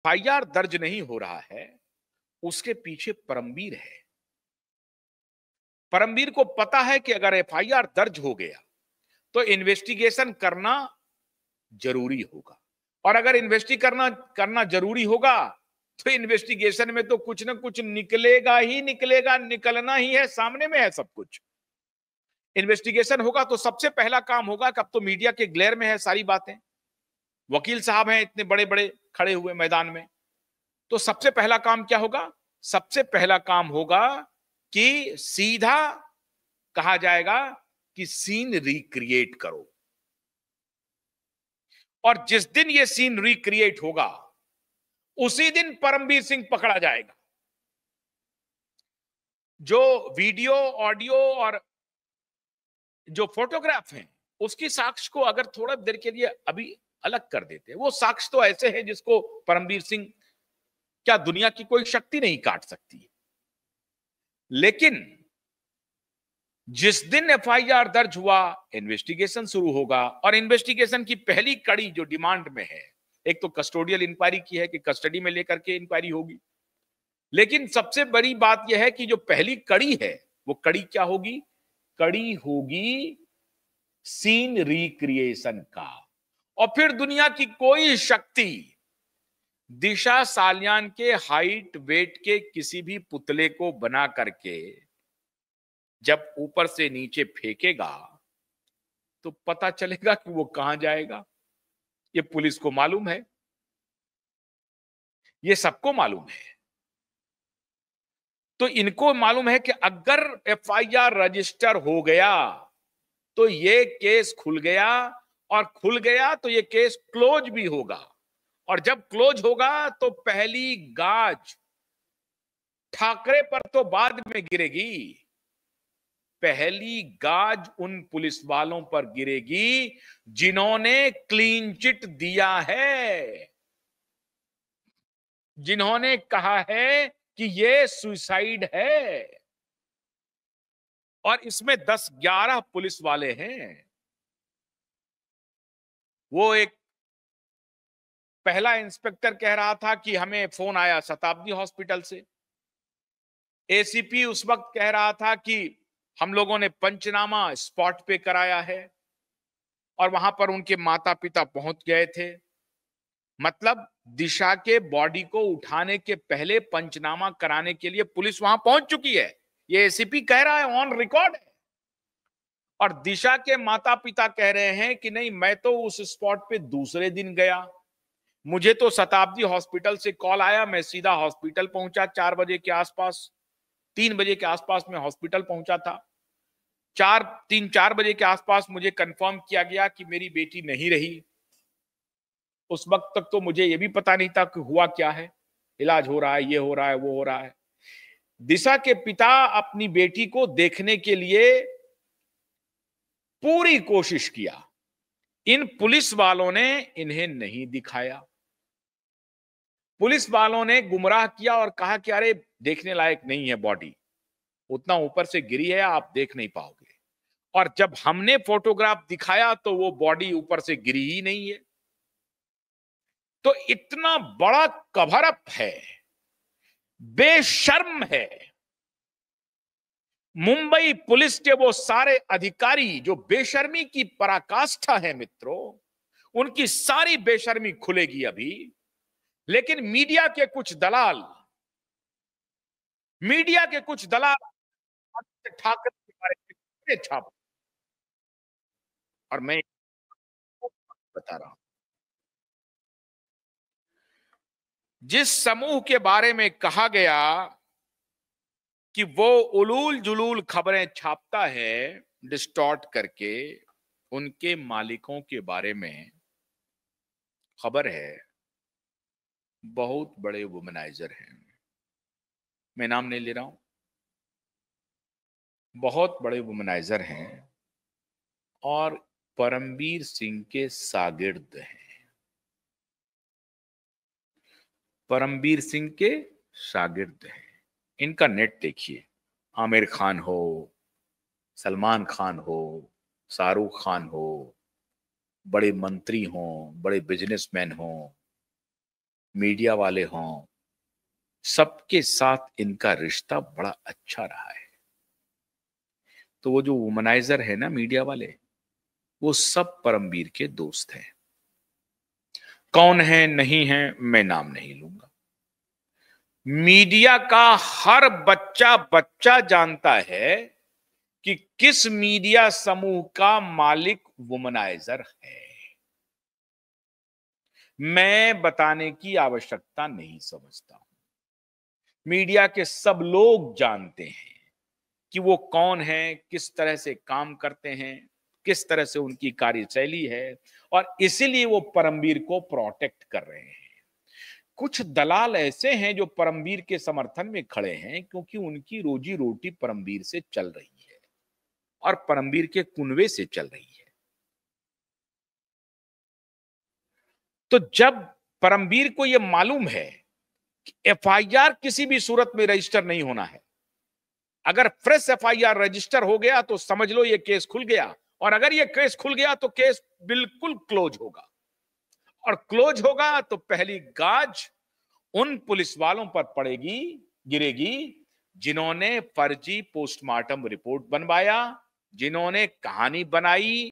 FIR दर्ज नहीं हो रहा है, उसके पीछे परमवीर है। परमवीर को पता है कि अगर एफआईआर दर्ज हो गया तो इन्वेस्टिगेशन करना जरूरी होगा, और अगर करना करना जरूरी होगा तो इन्वेस्टिगेशन में तो कुछ ना कुछ निकलेगा ही निकलेगा, निकलना ही है, सामने में है सब कुछ। इन्वेस्टिगेशन होगा तो सबसे पहला काम होगा कि अब तो मीडिया के ग्लेयर में है सारी बातें, वकील साहब हैं इतने बड़े बड़े खड़े हुए मैदान में, तो सबसे पहला काम क्या होगा? सबसे पहला काम होगा कि सीधा कहा जाएगा कि सीन रिक्रिएट करो, और जिस दिन ये सीन रिक्रिएट होगा उसी दिन परमवीर सिंह पकड़ा जाएगा। जो वीडियो, ऑडियो और जो फोटोग्राफ हैं, उसकी साक्ष्य को अगर थोड़ा देर के लिए अभी अलग कर देते, वो साक्ष्य तो ऐसे हैं जिसको परमवीर सिंह, क्या दुनिया की कोई शक्ति नहीं काट सकती। लेकिन जिस दिन एफआईआर दर्ज हुआ, इन्वेस्टिगेशन शुरू होगा, और इन्वेस्टिगेशन की पहली कड़ी जो डिमांड में है, एक तो कस्टोडियल इंक्वायरी की है कि कस्टडी में लेकर के इंक्वायरी होगी, लेकिन सबसे बड़ी बात यह है कि जो पहली कड़ी है वो कड़ी क्या होगी? कड़ी होगी सीन रिक्रिएशन का। और फिर दुनिया की कोई शक्ति दिशा सालियान के हाइट वेट के किसी भी पुतले को बना करके जब ऊपर से नीचे फेंकेगा तो पता चलेगा कि वो कहां जाएगा। ये पुलिस को मालूम है, ये सबको मालूम है। तो इनको मालूम है कि अगर एफआईआर रजिस्टर हो गया तो ये केस खुल गया, और खुल गया तो ये केस क्लोज भी होगा, और जब क्लोज होगा तो पहली गाज ठाकरे पर तो बाद में गिरेगी, पहली गाज उन पुलिस वालों पर गिरेगी जिन्होंने क्लीन चिट दिया है, जिन्होंने कहा है कि ये सुसाइड है, और इसमें 10-11 पुलिस वाले हैं। वो एक पहला इंस्पेक्टर कह रहा था कि हमें फोन आया शताब्दी हॉस्पिटल से, एसीपी उस वक्त कह रहा था कि हम लोगों ने पंचनामा स्पॉट पे कराया है, और वहां पर उनके माता पिता पहुंच गए थे। मतलब दिशा के बॉडी को उठाने के पहले पंचनामा कराने के लिए पुलिस वहां पहुंच चुकी है, ये एसीपी कह रहा है, ऑन रिकॉर्ड है। और दिशा के माता पिता कह रहे हैं कि नहीं, मैं तो उस स्पॉट पे दूसरे दिन गया, मुझे तो शताब्दी हॉस्पिटल से कॉल आया, मैं सीधा हॉस्पिटल पहुंचा 4 बजे के आसपास, 3 बजे के आसपास में हॉस्पिटल पहुंचा था। 4 बजे के आसपास मुझे कंफर्म किया गया कि मेरी बेटी नहीं रही। उस वक्त तक तो मुझे यह भी पता नहीं था कि हुआ क्या है, इलाज हो रहा है, ये हो रहा है, वो हो रहा है। दिशा के पिता अपनी बेटी को देखने के लिए पूरी कोशिश किया, इन पुलिस वालों ने इन्हें नहीं दिखाया। पुलिस वालों ने गुमराह किया और कहा कि अरे देखने लायक नहीं है बॉडी, उतना ऊपर से गिरी है, आप देख नहीं पाओगे। और जब हमने फोटोग्राफ दिखाया तो वो बॉडी ऊपर से गिरी ही नहीं है। तो इतना बड़ा कवर अप है, बेशर्म है। मुंबई पुलिस के वो सारे अधिकारी जो बेशर्मी की पराकाष्ठा है मित्रों, उनकी सारी बेशर्मी खुलेगी अभी। लेकिन मीडिया के कुछ दलाल ठाकरे के बारे में छाप, और मैं बता रहा हूं, जिस समूह के बारे में कहा गया कि वो उलूल जुलूल खबरें छापता है डिस्टॉर्ट करके, उनके मालिकों के बारे में खबर है, बहुत बड़े वुमनाइजर हैं। मैं नाम नहीं ले रहा हूं, बहुत बड़े वुमनाइजर हैं और परमवीर सिंह के शागिर्द हैं। परमवीर सिंह के शागिर्द हैं। इनका नेट देखिए, आमिर खान हो, सलमान खान हो, शाहरुख खान हो, बड़े मंत्री हों, बड़े बिजनेसमैन हों, मीडिया वाले हों, सबके साथ इनका रिश्ता बड़ा अच्छा रहा है। तो वो जो वुमनाइजर है ना मीडिया वाले, वो सब परमवीर के दोस्त हैं। कौन है नहीं है मैं नाम नहीं लूंगा। मीडिया का हर बच्चा बच्चा जानता है कि किस मीडिया समूह का मालिक वुमनाइजर है। मैं बताने की आवश्यकता नहीं समझता हूं। मीडिया के सब लोग जानते हैं कि वो कौन है, किस तरह से काम करते हैं, किस तरह से उनकी कार्यशैली है, और इसीलिए वो परमवीर को प्रोटेक्ट कर रहे हैं। कुछ दलाल ऐसे हैं जो परमवीर के समर्थन में खड़े हैं क्योंकि उनकी रोजी रोटी परमवीर से चल रही है और परमवीर के कुनवे से चल रही है। तो जब परमवीर को यह मालूम है कि एफआईआर किसी भी सूरत में रजिस्टर नहीं होना है, अगर फ्रेश एफआईआर रजिस्टर हो गया तो समझ लो ये केस खुल गया, और अगर ये केस खुल गया तो केस बिल्कुल क्लोज होगा, और क्लोज होगा तो पहली गाज उन पुलिस वालों पर पड़ेगी, गिरेगी, जिन्होंने फर्जी पोस्टमार्टम रिपोर्ट बनवाया, जिन्होंने कहानी बनाई,